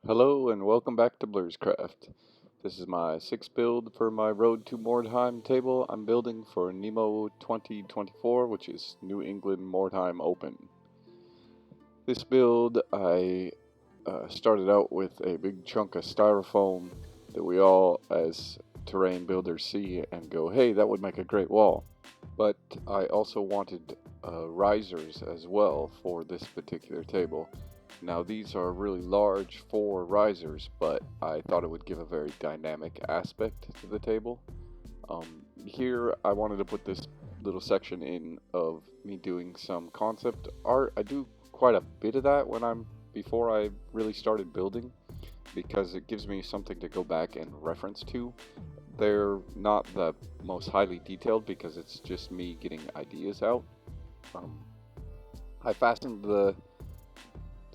Hello and welcome back to Blurscraft. This is my sixth build for my Road to Mordheim table I'm building for Nemo 2024, which is New England Mordheim Open. This build I started out with a big chunk of styrofoam that we all as terrain builders see and go, hey, that would make a great wall. But I also wanted risers as well for this particular table. Now these are really large for risers, but I thought it would give a very dynamic aspect to the table. Here I wanted to put this little section in of me doing some concept art. I do quite a bit of that before I really started building, because it gives me something to go back and reference to. They're not the most highly detailed because it's just me getting ideas out. I fastened the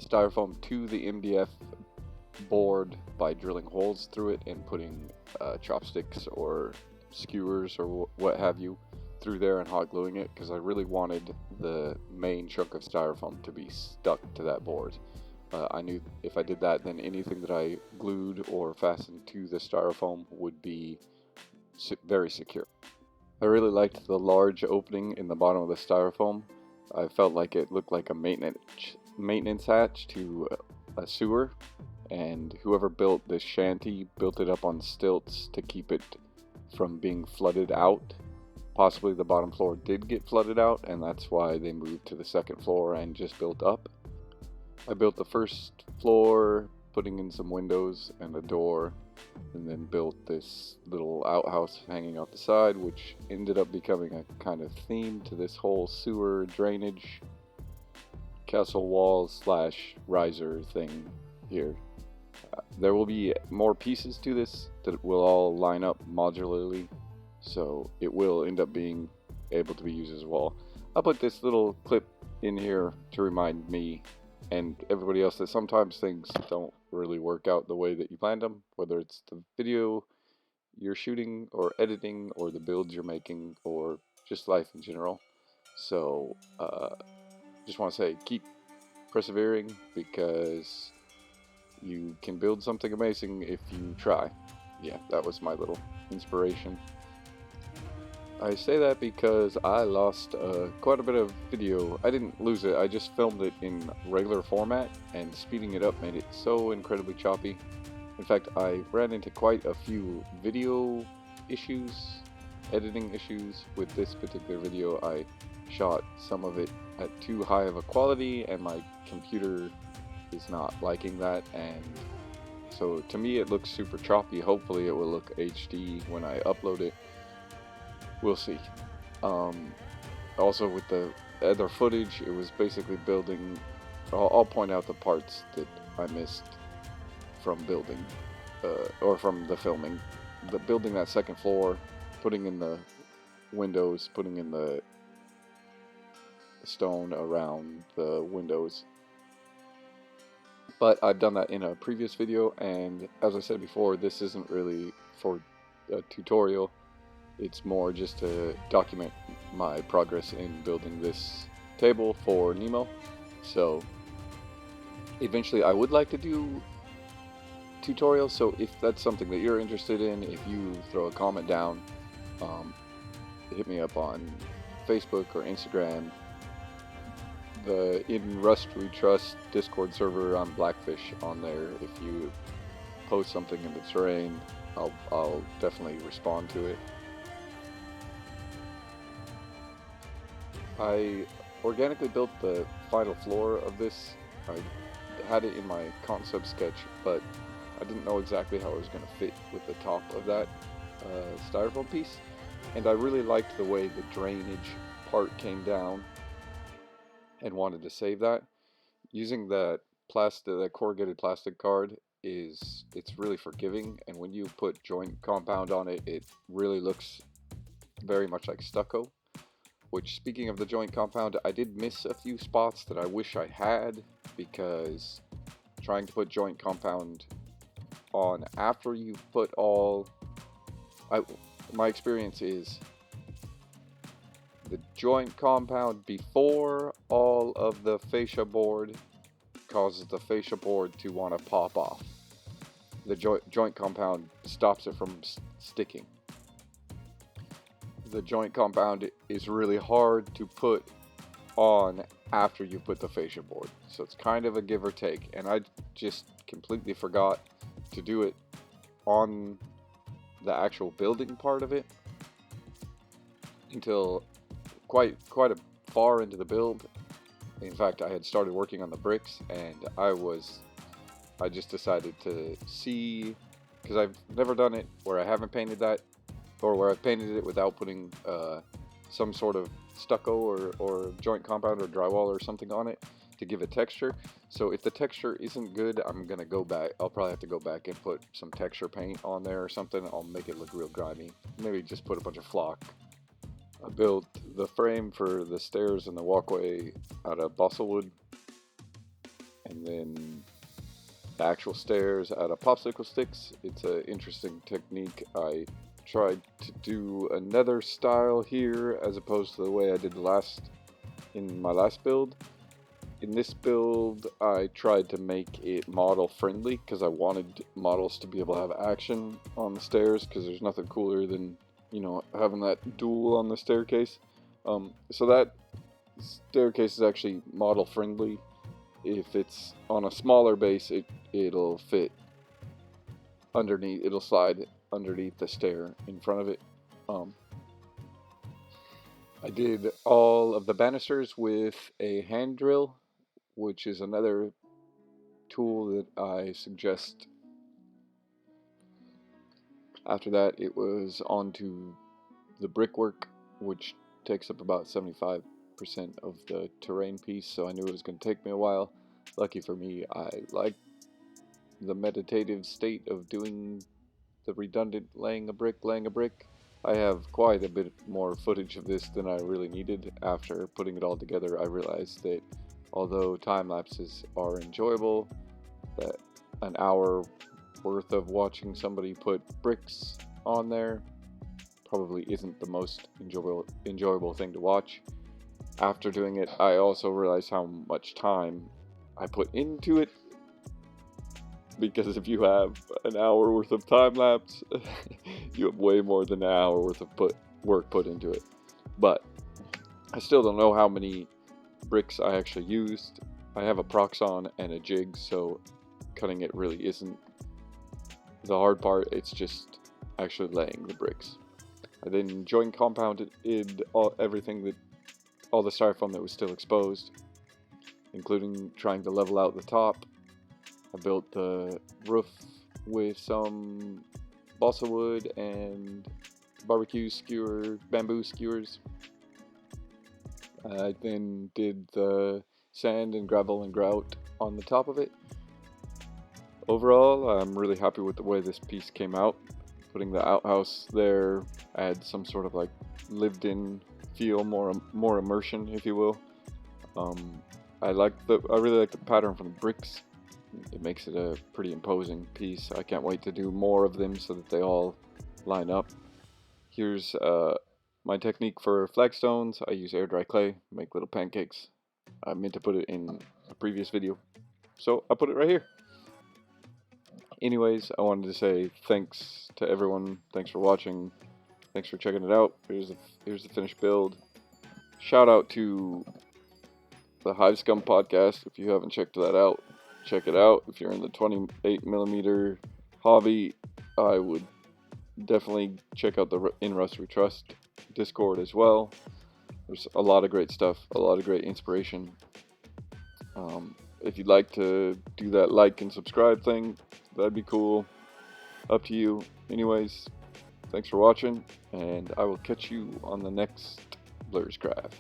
styrofoam to the MDF board by drilling holes through it and putting chopsticks or skewers or what have you through there and hot gluing it, because I really wanted the main chunk of styrofoam to be stuck to that board. I knew if I did that, then anything that I glued or fastened to the styrofoam would be very secure. I really liked the large opening in the bottom of the styrofoam. I felt like it looked like a maintenance hatch to a sewer, and whoever built this shanty built it up on stilts to keep it from being flooded out. Possibly the bottom floor did get flooded out, and that's why they moved to the second floor and just built up. I built the first floor, putting in some windows and a door, and then built this little outhouse hanging out the side, which ended up becoming a kind of theme to this whole sewer drainage castle wall / riser thing here. There will be more pieces to this that will all line up modularly, so it will end up being able to be used as well. I'll put this little clip in here to remind me and everybody else that sometimes things don't really work out the way that you planned them, whether it's the video you're shooting or editing or the builds you're making or just life in general. So just want to say, keep persevering, because you can build something amazing if you try. Yeah, that was my little inspiration. I say that because I lost quite a bit of video. I didn't lose it, I just filmed it in regular format, and speeding it up made it so incredibly choppy. In fact, I ran into quite a few video issues, editing issues with this particular video. I shot some of it at too high of a quality, and my computer is not liking that, and so to me it looks super choppy. Hopefully it will look HD when I upload it. We'll see. Also with the other footage, it was basically building. I'll point out the parts that I missed from building, or from the filming. Building that second floor, putting in the windows, putting in the stone around the windows. But I've done that in a previous video, and as I said before, this isn't really for a tutorial. It's more just to document my progress in building this table for Nemo. So eventually I would like to do tutorials, so if that's something that you're interested in, if you throw a comment down, hit me up on Facebook or Instagram. The In Rust We Trust Discord server, I'm Blackfish on there. If you post something in the terrain, I'll definitely respond to it. I organically built the final floor of this. I had it in my concept sketch, but I didn't know exactly how it was going to fit with the top of that styrofoam piece. And I really liked the way the drainage part came down and wanted to save that. Using that corrugated plastic card it's really forgiving, and when you put joint compound on it, it really looks very much like stucco. Which, speaking of the joint compound, I did miss a few spots that I wish I had, because trying to put joint compound on after you put all... my experience is the joint compound before all of the fascia board causes the fascia board to want to pop off. the joint compound stops it from sticking. The joint compound is really hard to put on after you put the fascia board, so it's kind of a give or take, and I just completely forgot to do it on the actual building part of it until quite a far into the build. In fact, I had started working on the bricks, and I just decided to see, because I've never done it where I haven't painted that, or where I've painted it without putting some sort of stucco or joint compound or drywall or something on it to give it texture. So if the texture isn't good, I'm gonna go back. I'll probably have to go back and put some texture paint on there or something. I'll make it look real grimy. Maybe just put a bunch of flock. I built the frame for the stairs and the walkway out of balsa wood, and then the actual stairs out of popsicle sticks. It's an interesting technique. I tried to do another style here as opposed to the way I did in my last build. In this build, I tried to make it model friendly because I wanted models to be able to have action on the stairs, because there's nothing cooler than, you know, having that duel on the staircase. So that staircase is actually model friendly. If it's on a smaller base, it'll fit underneath, it'll slide underneath the stair in front of it. I did all of the banisters with a hand drill, which is another tool that I suggest. After that, it was on to the brickwork, which takes up about 75% of the terrain piece, so I knew it was going to take me a while. Lucky for me, I like the meditative state of doing the redundant laying a brick. I have quite a bit more footage of this than I really needed. After putting it all together, I realized that although time lapses are enjoyable, that an hour worth of watching somebody put bricks on there probably isn't the most enjoyable thing to watch. After doing it, I also realized how much time I put into it, because if you have an hour worth of time lapse, you have way more than an hour worth of work put into it. But I still don't know how many bricks I actually used. I have a proxon and a jig, so cutting it really isn't the hard part. It's just actually laying the bricks. I then joint compounded all the styrofoam that was still exposed, including trying to level out the top. I built the roof with some balsa wood and bamboo skewers. I then did the sand and gravel and grout on the top of it. Overall, I'm really happy with the way this piece came out. Putting the outhouse there adds some sort of like lived-in feel, more immersion, if you will. I really like the pattern from the bricks. It makes it a pretty imposing piece. I can't wait to do more of them so that they all line up. Here's my technique for flagstones. I use air dry clay, make little pancakes. I meant to put it in a previous video, so I put it right here. Anyways, I wanted to say thanks to everyone. Thanks for watching. Thanks for checking it out. Here's the finished build. Shout out to the Hive Scum podcast. If you haven't checked that out, check it out. If you're in the 28mm hobby, I would definitely check out the In Rust We Trust Discord as well. There's a lot of great stuff, a lot of great inspiration. If you'd like to do that like and subscribe thing, that'd be cool. Up to you. Anyways, thanks for watching, and I will catch you on the next Blur's Craft.